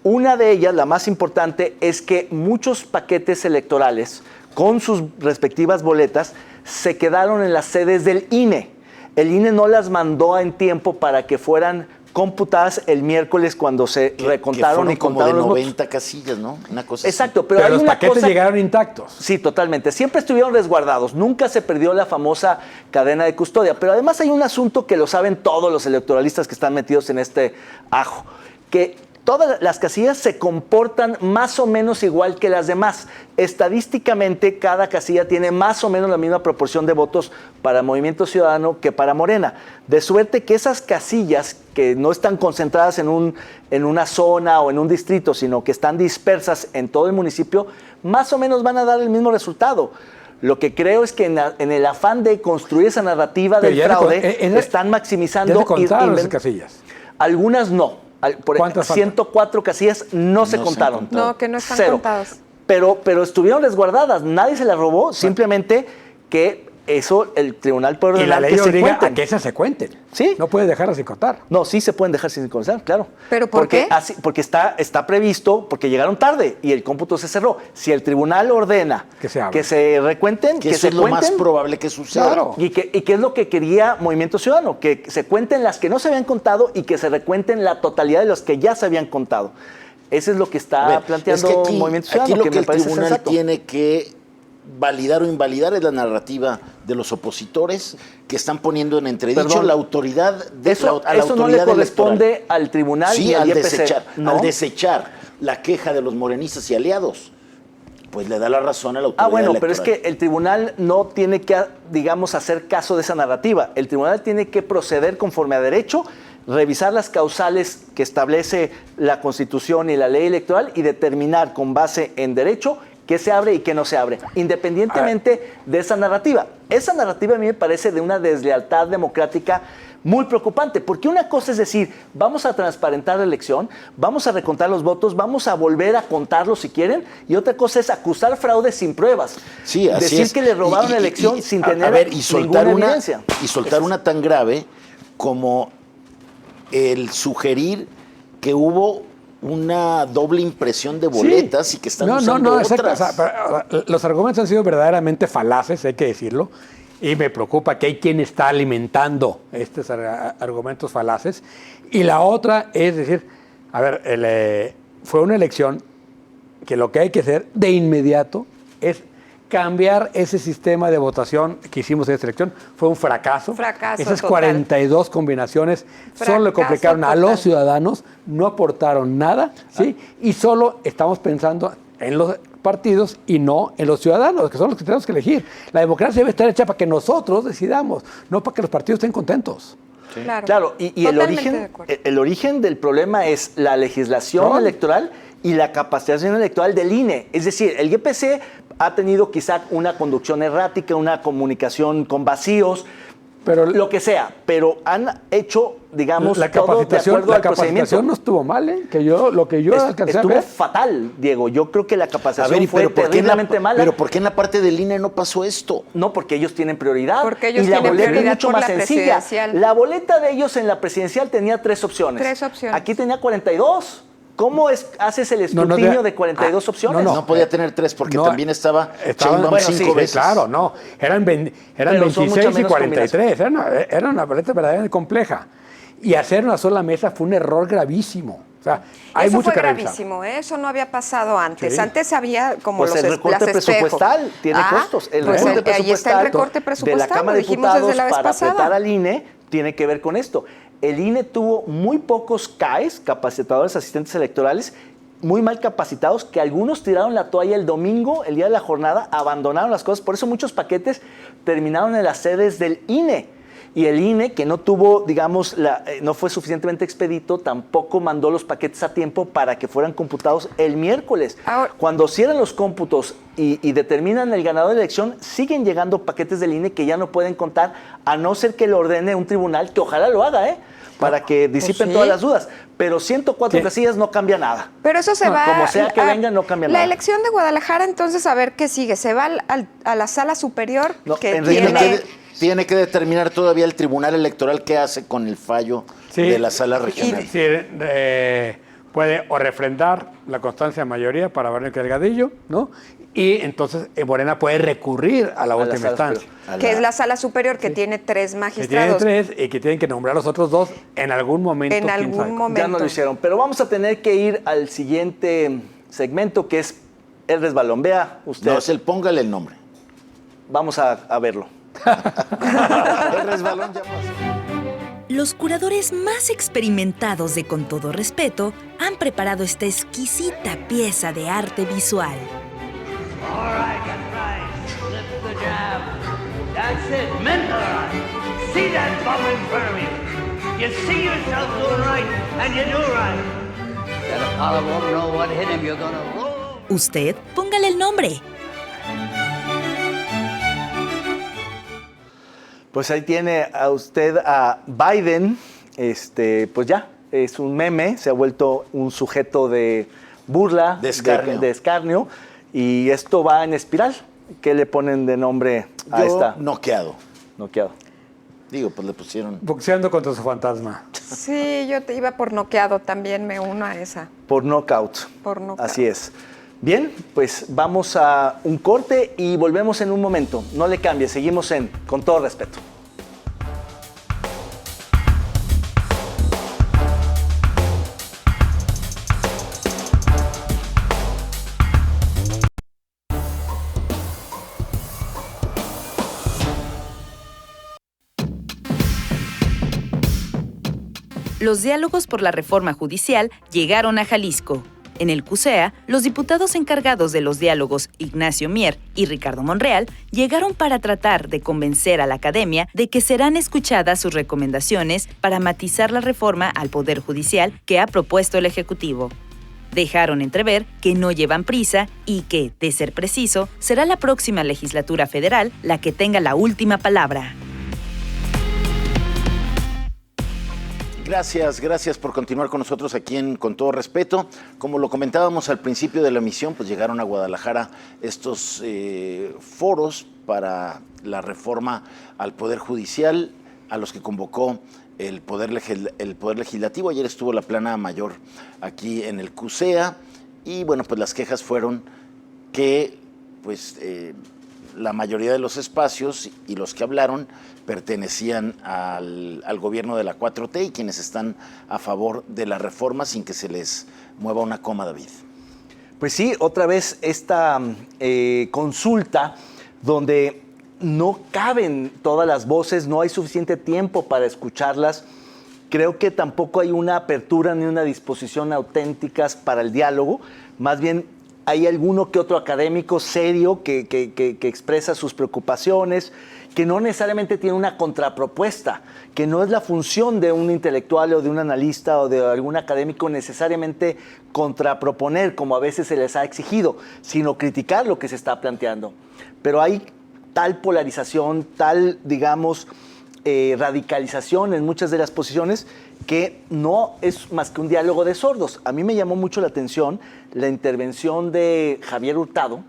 A: Una de ellas, la más importante, es que muchos paquetes electorales con sus respectivas boletas se quedaron en las sedes del INE. El INE no las mandó en tiempo para que fueran computadas el miércoles cuando se recontaron
B: que
A: y
B: como de
A: contaron los votos.
B: 90 casillas, ¿no? Una cosa
A: Exacto,
B: así.
A: pero,
C: Pero
A: hay
C: los
A: una
C: paquetes
A: cosa...
C: llegaron intactos.
A: Sí, totalmente. Siempre estuvieron resguardados. Nunca se perdió la famosa cadena de custodia. Pero además hay un asunto que lo saben todos los electoralistas que están metidos en este ajo, que todas las casillas se comportan más o menos igual que las demás. Estadísticamente, cada casilla tiene más o menos la misma proporción de votos para Movimiento Ciudadano que para Morena. De suerte que esas casillas que no están concentradas en una zona o en un distrito, sino que están dispersas en todo el municipio, más o menos van a dar el mismo resultado. Lo que creo es que en el afán de construir esa narrativa
C: Pero
A: del
C: ya
A: fraude, están maximizando...
C: Ya se contaron
A: y-
C: esas casillas.
A: Algunas no.
C: ¿Cuántas faltan?
A: 104 casillas no se contaron.
D: No, que no están
A: Cero.
D: contadas.
A: Pero estuvieron resguardadas. Nadie se las robó. Simplemente que eso el Tribunal puede
C: Y la
A: ordenar
C: ley
A: que se
C: obliga
A: cuenten.
C: a que esas se cuenten.
A: Sí.
C: No puedes dejarlas sin contar.
A: No, sí se pueden dejar sin contar, claro.
D: ¿Pero por
A: porque
D: qué?
A: Porque está previsto, porque llegaron tarde y el cómputo se cerró. Si el tribunal ordena
C: Que se abra.
A: recuenten,
B: Que
A: que
B: eso
A: se
B: es lo más
A: cuenten,
B: probable que suceda.
C: Claro.
A: ¿Y qué es lo que quería Movimiento Ciudadano? Que se cuenten las que no se habían contado y que se recuenten la totalidad de los que ya se habían contado. Eso es lo que está
B: A ver,
A: planteando
B: es que aquí,
A: Movimiento Ciudadano,
B: aquí lo que
A: me
B: el
A: parece
B: tribunal
A: sensato.
B: tiene que validar o invalidar es la narrativa de los opositores que están poniendo en entredicho
A: Perdón.
B: la autoridad de
A: Eso,
B: a la
A: eso no le
B: autoridad
A: corresponde
B: electoral.
A: al tribunal
B: Sí,
A: ni al
B: al
A: IEPC.
B: desechar,
A: ¿No?
B: al desechar la queja de los morenistas y aliados, pues le da la razón a la autoridad
A: Bueno,
B: electoral.
A: pero es que el tribunal no tiene que, digamos, hacer caso de esa narrativa. El tribunal tiene que proceder conforme a derecho, revisar las causales que establece la Constitución y la ley electoral y determinar con base en derecho qué se abre y qué no se abre, independientemente de esa narrativa. Esa narrativa a mí me parece de una deslealtad democrática muy preocupante, porque una cosa es decir, vamos a transparentar la elección, vamos a recontar los votos, vamos a volver a contarlos si quieren, y otra cosa es acusar fraude sin pruebas.
B: Sí, así
A: decir
B: es.
A: que le robaron
B: Y-
A: la elección
B: y-
A: sin
B: a
A: tener
B: ver, y soltar
A: ninguna
B: una,
A: evidencia.
B: y soltar una tan grave como el sugerir que hubo una doble impresión de boletas
C: Sí.
B: y que están usando
C: exacto.
B: otras.
C: O sea, los argumentos han sido verdaderamente falaces, hay que decirlo, y me preocupa que hay quien está alimentando estos argumentos falaces. Y la otra es decir, a ver, fue una elección que lo que hay que hacer de inmediato es cambiar ese sistema de votación que hicimos en esta elección. Fue un fracaso.
D: Fracaso
C: Esas
D: total.
C: 42 combinaciones solo le
D: Fracaso
C: complicaron a
D: total.
C: los ciudadanos, no aportaron nada, ¿sí? Y solo estamos pensando en los partidos y no en los ciudadanos, que son los que tenemos que elegir. La democracia debe estar hecha para que nosotros decidamos, no para que los partidos estén contentos.
A: Claro, y el origen del problema es la legislación electoral y la capacitación electoral del INE. Es decir, el YPC ha tenido quizá una conducción errática, una comunicación con vacíos, pero lo que sea, pero han hecho, digamos,
C: la
A: todo de acuerdo al procedimiento.
C: La capacitación no estuvo mal, ¿eh? Lo que yo alcancé a ver.
A: Estuvo fatal, Diego. Yo creo que la capacitación fue terriblemente mala.
B: Pero ¿por qué en la parte del INE no pasó esto?
A: No, porque ellos tienen prioridad.
D: Porque ellos
A: y la
D: tienen
A: boleta es
D: prioridad
A: mucho
D: por
A: más
D: la
A: sencilla.
D: presidencial.
A: La boleta de ellos en la presidencial tenía 3 opciones.
D: 3 opciones.
A: Aquí tenía 42. ¿Cómo haces el escrutinio de 42 opciones?
B: No podía tener 3 porque también estaba Sheinbaum 5 veces.
C: Claro, no. Eran 26 y 43. Era una boleta verdaderamente compleja. Y hacer una sola mesa fue un error gravísimo. O sea, hay
D: eso
C: mucho
D: fue
C: que revisar.
D: gravísimo, ¿eh? Eso no había pasado antes.
C: Sí.
D: Antes había como
A: Pues el recorte presupuestal tiene costos. El recorte presupuestal
D: ahí está el recorte presupuestal,
A: de la Cámara de
D: dijimos desde
A: Diputados
D: la vez
A: para
D: pasada.
A: apretar al INE tiene que ver con esto. El INE tuvo muy pocos CAEs, capacitadores asistentes electorales, muy mal capacitados, que algunos tiraron la toalla el domingo, el día de la jornada, abandonaron las cosas. Por eso muchos paquetes terminaron en las sedes del INE. Y el INE, que no tuvo, digamos, no fue suficientemente expedito, tampoco mandó los paquetes a tiempo para que fueran computados el miércoles.
D: Ahora,
A: cuando cierran los cómputos y determinan el ganador de la elección, siguen llegando paquetes del INE que ya no pueden contar, a no ser que lo ordene un tribunal, que ojalá lo haga, para que disipen
D: sí.
A: todas las dudas. Pero 104 casillas no cambia nada.
D: Pero eso se va...
A: Como sea que venga, no cambia nada.
D: La elección de Guadalajara, entonces, a ver qué sigue. ¿Se va a la sala superior
A: No,
D: que
A: en realidad
B: Tiene que determinar todavía el Tribunal Electoral qué hace con el fallo de la sala regional.
C: Sí, puede o refrendar la constancia de mayoría para Verónica Delgadillo, ¿no? Y entonces Morena puede recurrir a la última instancia.
D: que es la sala superior, que tiene 3
C: Que
D: magistrados.
C: tienen 3 y que tienen que nombrar a los otros 2 en algún momento.
D: En algún momento.
A: Ya no lo hicieron. Pero vamos a tener que ir al siguiente segmento, que es el resbalón. Vea usted.
B: No, es póngale el nombre.
A: Vamos a verlo.
B: El resbalón ya pasó.
F: Los curadores más experimentados de Con Todo Respeto han preparado esta exquisita pieza de arte visual.
G: All right, that's right. Slip the jab. That's it. Mentalize. See that bubble in front of you. You see yourself doing right, and you do right. That Apollo won't know what hit him. You're gonna roll.
F: Usted, póngale el nombre.
A: Pues ahí tiene a usted a Biden, pues ya, es un meme, se ha vuelto un sujeto de burla,
B: De escarnio.
A: de escarnio, y esto va en espiral. ¿Qué le ponen de nombre a esta?
B: Noqueado.
A: Noqueado.
B: Digo, pues le pusieron...
C: Boxeando contra su fantasma.
D: Sí, yo te iba por noqueado también, me uno a esa.
A: Por knockout.
D: Por knockout.
A: Así es. Bien, pues vamos a un corte y volvemos en un momento. No le cambie, seguimos en Con Todo Respeto.
F: Los diálogos por la reforma judicial llegaron a Jalisco. En el CUSEA, los diputados encargados de los diálogos, Ignacio Mier y Ricardo Monreal, llegaron para tratar de convencer a la academia de que serán escuchadas sus recomendaciones para matizar la reforma al Poder Judicial que ha propuesto el Ejecutivo. Dejaron entrever que no llevan prisa y que, de ser preciso, será la próxima legislatura federal la que tenga la última palabra.
B: Gracias por continuar con nosotros aquí en Con Todo Respeto. Como lo comentábamos al principio de la emisión, pues llegaron a Guadalajara estos foros para la reforma al Poder Judicial, a los que convocó el Poder Legislativo. Ayer estuvo la plana mayor aquí en el CUSEA y bueno, pues las quejas fueron que pues la mayoría de los espacios y los que hablaron pertenecían al gobierno de la 4T y quienes están a favor de la reforma sin que se les mueva una coma, David.
A: Pues sí, otra vez esta consulta donde no caben todas las voces, no hay suficiente tiempo para escucharlas. Creo que tampoco hay una apertura ni una disposición auténticas para el diálogo. Más bien hay alguno que otro académico serio que expresa sus preocupaciones, que no necesariamente tiene una contrapropuesta, que no es la función de un intelectual o de un analista o de algún académico necesariamente contraproponer, como a veces se les ha exigido, sino criticar lo que se está planteando. Pero hay tal polarización, tal, digamos, radicalización en muchas de las posiciones que no es más que un diálogo de sordos. A mí me llamó mucho la atención la intervención de Javier Hurtado,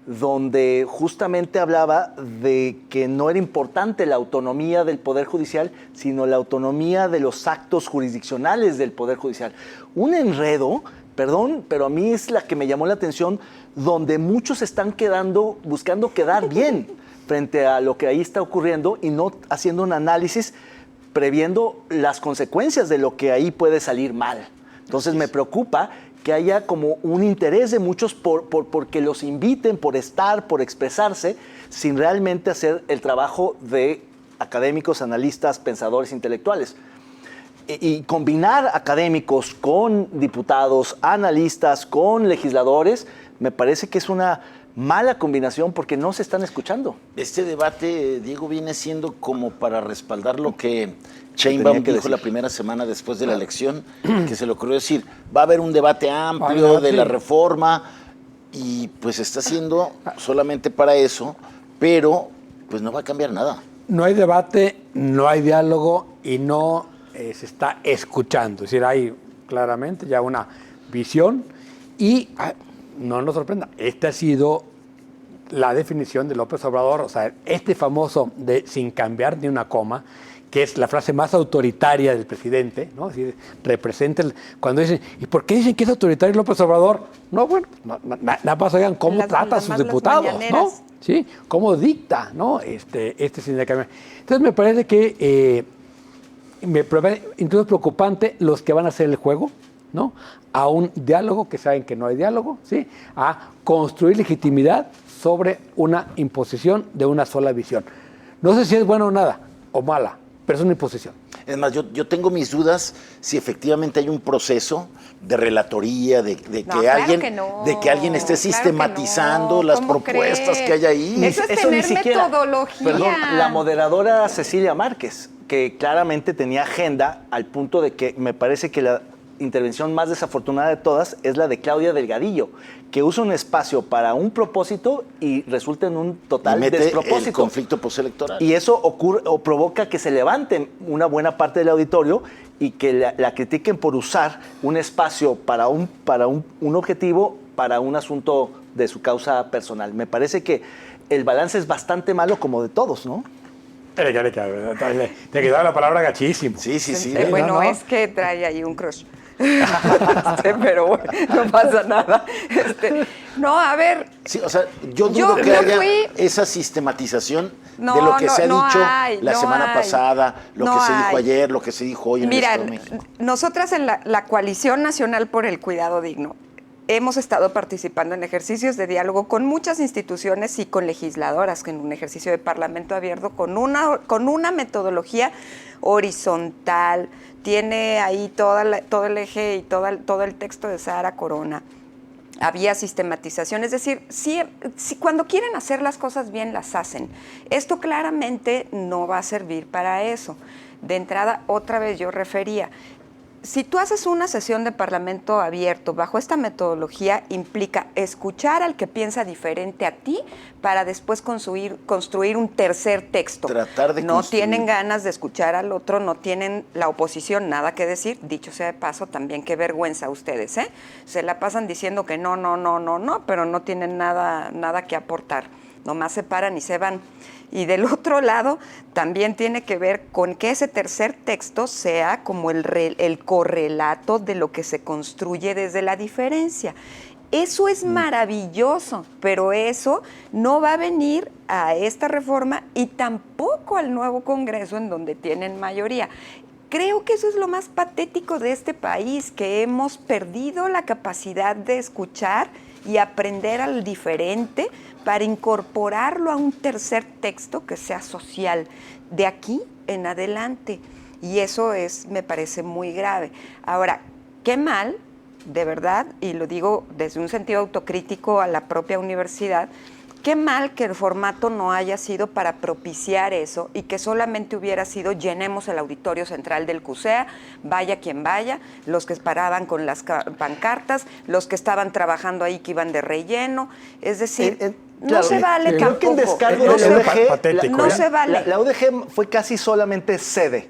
A: donde justamente hablaba de que no era importante la autonomía del Poder Judicial, sino la autonomía de los actos jurisdiccionales del Poder Judicial. Un enredo, perdón, pero a mí es la que me llamó la atención, donde muchos están buscando quedar bien frente a lo que ahí está ocurriendo y no haciendo un análisis previendo las consecuencias de lo que ahí puede salir mal. Entonces me preocupa que haya como un interés de muchos porque los inviten, por estar, por expresarse, sin realmente hacer el trabajo de académicos, analistas, pensadores intelectuales. Y combinar académicos con diputados, analistas, con legisladores, me parece que es una mala combinación porque no se están escuchando.
B: Este debate, Diego, viene siendo como para respaldar lo que Sheinbaum dijo la primera semana después de la elección, que se le ocurrió decir, va a haber un debate amplio de la reforma, y pues está haciendo solamente para eso, pero pues no va a cambiar nada.
C: No hay debate, no hay diálogo y no se está escuchando. Es decir, hay claramente ya una visión y no nos sorprenda, esta ha sido la definición de López Obrador, o sea, este famoso de sin cambiar ni una coma, que es la frase más autoritaria del presidente, ¿no? Es decir, representa cuando dicen, ¿y por qué dicen que es autoritario López Obrador? No, bueno, nada más oigan cómo trata a sus diputados, ¿no? Sí, cómo dicta, ¿no? Este sin cambiar. Entonces me parece que incluso es preocupante los que van a hacer el juego, ¿no? A un diálogo que saben que no hay diálogo, ¿sí? A construir legitimidad sobre una imposición de una sola visión. No sé si es buena o nada, o mala, pero es una imposición.
B: Es más, yo tengo mis dudas si efectivamente hay un proceso de relatoría, de que alguien esté sistematizando las propuestas que hay ahí.
D: Eso es tener metodología.
A: Perdón, la moderadora Cecilia Márquez, que claramente tenía agenda al punto de que me parece que la intervención más desafortunada de todas es la de Claudia Delgadillo, que usa un espacio para un propósito y resulta en un total despropósito.
B: El conflicto postelectoral.
A: Y eso ocurre o provoca que se levanten una buena parte del auditorio y que la critiquen por usar un espacio para un objetivo, para un asunto de su causa personal. Me parece que el balance es bastante malo, como de todos, ¿no?
C: Te quedaba la palabra gachísimo.
B: Sí.
D: Bueno, no. Es que trae ahí un crush. Pero bueno, no pasa nada. No, a ver.
B: Sí, o sea, yo dudo que haya esa sistematización de lo que se ha dicho la semana pasada, lo que se dijo ayer, lo que se dijo hoy en el Estado de México.
D: Nosotras en la Coalición Nacional por el Cuidado Digno hemos estado participando en ejercicios de diálogo con muchas instituciones y con legisladoras, en un ejercicio de parlamento abierto con una metodología horizontal. Tiene ahí todo el eje y todo el texto de Sara Corona. Había sistematización, es decir, si cuando quieren hacer las cosas bien, las hacen. Esto claramente no va a servir para eso. De entrada, otra vez yo refería, si tú haces una sesión de parlamento abierto bajo esta metodología, implica escuchar al que piensa diferente a ti para después construir un tercer texto.
B: Tratar de
D: no
B: construir.
D: Tienen ganas de escuchar al otro, no tienen la oposición nada que decir. Dicho sea de paso, también qué vergüenza ustedes, ¿eh? Se la pasan diciendo que no, pero no tienen nada que aportar. Nomás se paran y se van. Y del otro lado, también tiene que ver con que ese tercer texto sea como el correlato de lo que se construye desde la diferencia. Eso es maravilloso, pero eso no va a venir a esta reforma y tampoco al nuevo Congreso en donde tienen mayoría. Creo que eso es lo más patético de este país, que hemos perdido la capacidad de escuchar y aprender al diferente para incorporarlo a un tercer texto que sea social de aquí en adelante. Y eso me parece muy grave. Ahora, qué mal de verdad, y lo digo desde un sentido autocrítico a la propia universidad, qué mal que el formato no haya sido para propiciar eso y que solamente hubiera sido llenemos el auditorio central del CUSEA, vaya quien vaya, los que paraban con las pancartas, los que estaban trabajando ahí que iban de relleno, es decir...
A: Claro,
D: no se vale
A: creo que en
D: tampoco.
A: descargo
D: No
A: de
D: se-
A: la UDG,
C: patético,
D: no se vale.
A: La UDG fue casi solamente sede.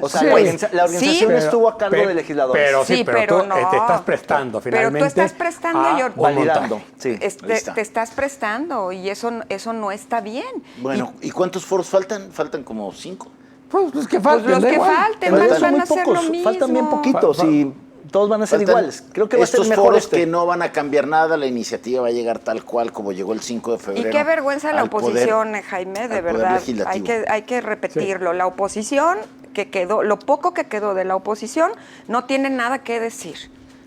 A: O sea,
C: Sí.
A: la organización
C: Pero-
A: estuvo a cargo
C: pero-
A: de legisladores.
C: Pero sí,
D: Sí,
C: pero
D: pero
C: tú
D: no.
C: te estás prestando
D: Pero tú
C: finalmente.
D: estás prestando,
C: a
D: George.
C: un
A: Validando,
C: montaje.
A: sí.
B: Ahí está.
D: Te estás prestando y eso no está bien.
B: Bueno, ¿y cuántos foros faltan? Faltan como 5.
C: Pues los que
D: Pues
C: falten,
D: los
C: da
D: que
C: igual.
D: falten
A: Pero ya
D: van
A: son
D: a
A: muy
D: hacer
A: pocos,
D: lo mismo.
A: faltan bien poquitos y todos van a ser iguales. Creo que va a ser
B: estos
A: mejor
B: foros
A: este.
B: que no van a cambiar nada, la iniciativa va a llegar tal cual como llegó el 5 de febrero.
D: Y qué vergüenza la
B: al poder-
D: oposición, Jaime, de
B: al poder
D: verdad.
B: legislativo.
D: Hay que repetirlo. La oposición que quedó, lo poco que quedó de la oposición, no tiene nada que decir.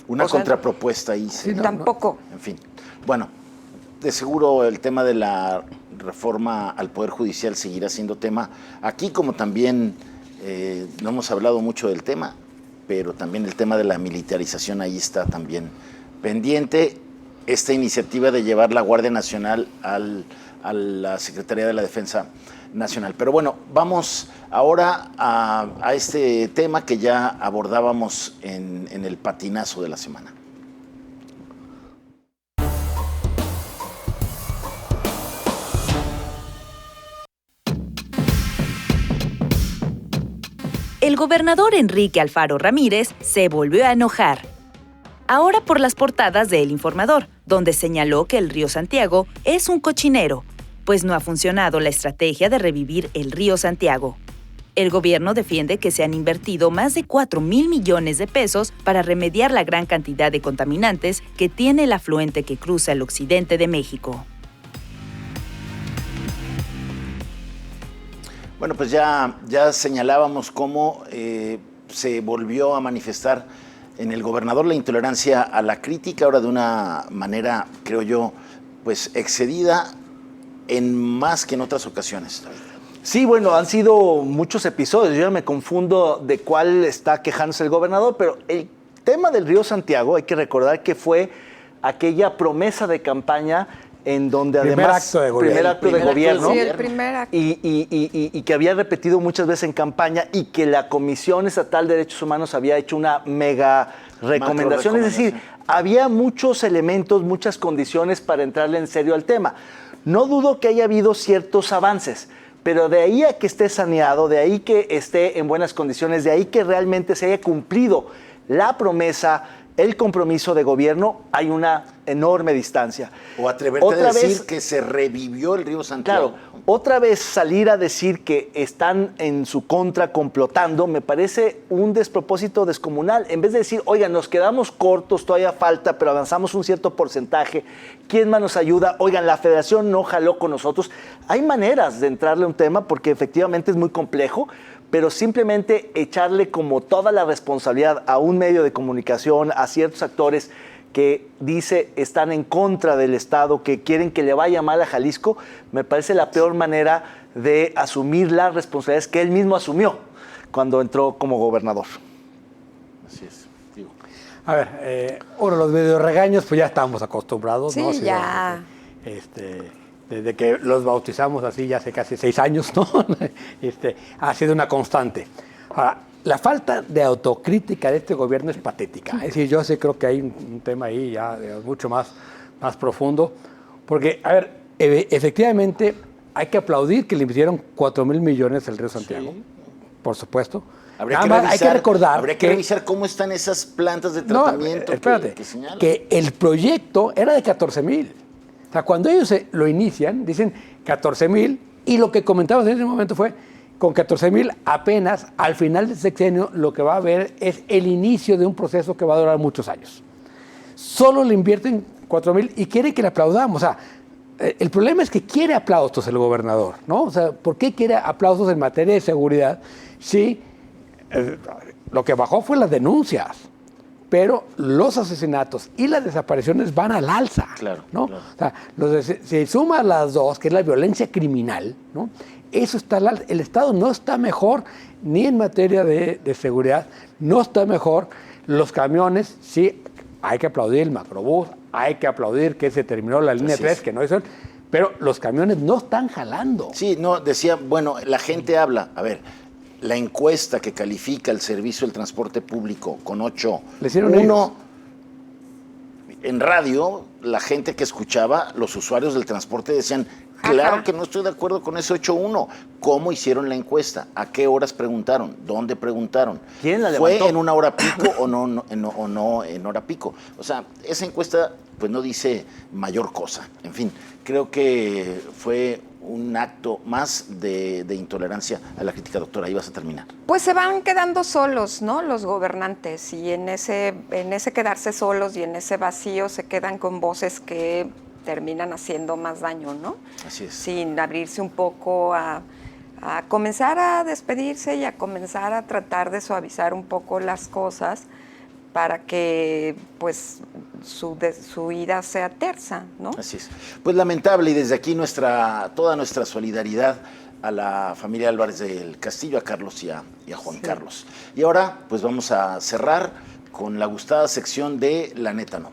B: Una
D: O sea,
B: contrapropuesta ahí.
D: tampoco.
B: En fin. Bueno, de seguro el tema de la reforma al Poder Judicial seguirá siendo tema. Aquí, como también no hemos hablado mucho del tema, pero también el tema de la militarización ahí está también pendiente. Esta iniciativa de llevar la Guardia Nacional a la Secretaría de la Defensa Nacional. Pero bueno, vamos ahora a este tema que ya abordábamos en el patinazo de la semana.
F: El gobernador Enrique Alfaro Ramírez se volvió a enojar. Ahora por las portadas de El Informador, donde señaló que el río Santiago es un cochinero, pues no ha funcionado la estrategia de revivir el río Santiago. El gobierno defiende que se han invertido más de 4,000 millones de pesos para remediar la gran cantidad de contaminantes que tiene el afluente que cruza el occidente de México.
B: Bueno, pues ya señalábamos cómo se volvió a manifestar en el gobernador la intolerancia a la crítica, ahora de una manera, creo yo, pues excedida en más que en otras ocasiones.
A: Sí, bueno, han sido muchos episodios. Yo ya me confundo de cuál está quejándose el gobernador, pero el tema del río Santiago, hay que recordar que fue aquella promesa de campaña en donde
C: Primer
A: además...
C: acto de gobierno.
A: Primer acto de gobierno.
D: Sí, el primer acto.
A: Y que había repetido muchas veces en campaña y que la Comisión Estatal de Derechos Humanos había hecho una mega recomendación. Es decir, había muchos elementos, muchas condiciones para entrarle en serio al tema. No dudo que haya habido ciertos avances, pero de ahí a que esté saneado, de ahí que esté en buenas condiciones, de ahí que realmente se haya cumplido la promesa, el compromiso de gobierno, hay una enorme distancia.
B: O atreverte
A: Otra
B: a decir
A: vez,
B: que se revivió el río Santiago.
A: claro, otra vez salir a decir que están en su contra complotando me parece un despropósito descomunal. En vez de decir, oigan, nos quedamos cortos, todavía falta, pero avanzamos un cierto porcentaje, ¿quién más nos ayuda? Oigan, la federación no jaló con nosotros. Hay maneras de entrarle a un tema porque efectivamente es muy complejo, pero simplemente echarle como toda la responsabilidad a un medio de comunicación, a ciertos actores que dice están en contra del Estado, que quieren que le vaya mal a Jalisco, me parece la peor manera de asumir las responsabilidades que él mismo asumió cuando entró como gobernador.
B: Así es. Digo.
C: A ver, los medio regaños, pues ya estamos acostumbrados,
D: Sí,
C: ¿no? Sí,
D: ya.
C: Desde que los bautizamos así ya hace casi 6 años, ¿no? Ha sido una constante. Ahora, la falta de autocrítica de este gobierno es patética. Es decir, yo sí creo que hay un tema ahí ya mucho más profundo. Porque, a ver, efectivamente hay que aplaudir que le invirtieron 4,000 millones al Río Santiago, por supuesto.
B: Habría
C: Nada
B: que
C: más
B: revisar,
C: hay que recordar
B: habría que revisar cómo están esas plantas de tratamiento.
C: espérate,
B: que señalan.
C: que el proyecto era de 14,000. O sea, cuando ellos lo inician, dicen 14,000, y lo que comentabas en ese momento fue, con 14,000 apenas, al final del sexenio, lo que va a haber es el inicio de un proceso que va a durar muchos años. Solo le invierten 4,000 y quiere que le aplaudamos. O sea, el problema es que quiere aplausos el gobernador, ¿no? O sea, ¿por qué quiere aplausos en materia de seguridad si lo que bajó fue las denuncias? Pero los asesinatos y las desapariciones van al alza,
B: Claro,
C: ¿no?
B: claro.
C: O sea, si sumas las dos, que es la violencia criminal, ¿no? Eso está al alza. El Estado no está mejor ni en materia de seguridad, no está mejor. Los camiones, sí, hay que aplaudir el macrobús, hay que aplaudir que se terminó la línea
B: Así
C: 3,
B: es.
C: que no es... Pero los camiones no están jalando.
B: Sí, no, decía, bueno, la gente habla, a ver, la encuesta que califica el servicio del transporte público con 8,
C: Le hicieron
B: uno, en radio, la gente que escuchaba, los usuarios del transporte decían, claro que no estoy de acuerdo con ese 8-1. ¿Cómo hicieron la encuesta? ¿A qué horas preguntaron? ¿Dónde preguntaron?
A: ¿Quién la
B: ¿Fue
A: levantó?
B: en una hora pico o no en hora pico? O sea, esa encuesta pues no dice mayor cosa. En fin, creo que fue un acto más de intolerancia a la crítica. Doctora, ahí vas a terminar.
D: Pues se van quedando solos, ¿no? Los gobernantes, y en ese quedarse solos y en ese vacío se quedan con voces que terminan haciendo más daño, ¿no?
B: Así es.
D: Sin abrirse un poco a comenzar a despedirse y a comenzar a tratar de suavizar un poco las cosas para que pues su ida sea tersa, ¿no?
B: Así es. Pues lamentable, y desde aquí toda nuestra solidaridad a la familia Álvarez del Castillo, a Carlos y a Juan Carlos. Y ahora pues vamos a cerrar con la gustada sección de La Neta No.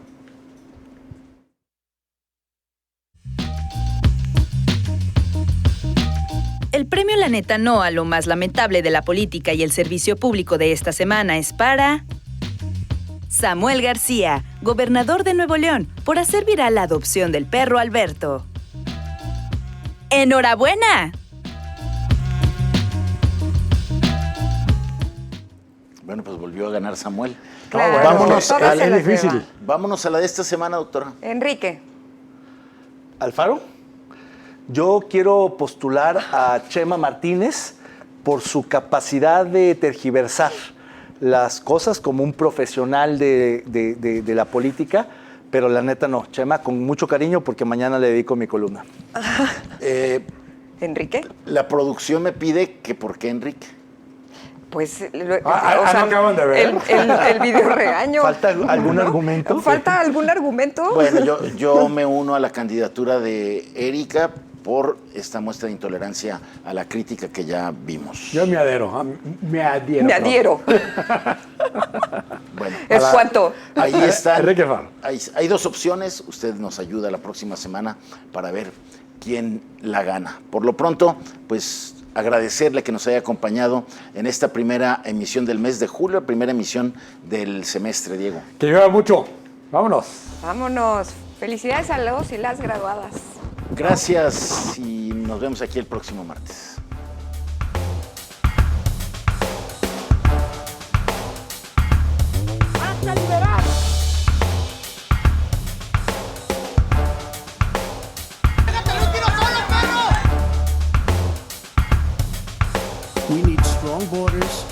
F: El premio La Neta No a lo más lamentable de la política y el servicio público de esta semana es para Samuel García, gobernador de Nuevo León, por hacer viral la adopción del perro Alberto. ¡Enhorabuena!
B: Bueno, pues volvió a ganar Samuel.
D: Claro,
B: vámonos,
D: todas
B: a
D: se las
C: difícil.
D: lleva.
B: vámonos a la de esta semana, doctora.
D: Enrique.
A: Alfaro, yo quiero postular a Chema Martínez por su capacidad de tergiversar las cosas como un profesional de la política, pero la neta no. Chema, con mucho cariño, porque mañana le dedico mi columna.
D: ¿Enrique?
B: La producción me pide que por qué Enrique.
D: Pues,
C: no acaban de ver.
D: el video regaño.
A: ¿Falta algún argumento?
D: ¿Falta algún argumento?
B: Bueno, yo me uno a la candidatura de Erika por esta muestra de intolerancia a la crítica que ya vimos.
C: Yo me adhiero. Me adhiero.
D: Me adhiero.
B: Bueno,
D: ¿Es cuánto?
B: ahí están.
C: Enrique Faro.
B: Hay dos opciones. Usted nos ayuda la próxima semana para ver quién la gana. Por lo pronto, pues agradecerle que nos haya acompañado en esta primera emisión del mes de julio, primera emisión del semestre, Diego.
C: Que llueva mucho. Vámonos.
D: Vámonos. Felicidades a los y las graduadas.
B: Gracias y nos vemos aquí el próximo martes.
H: We need strong borders,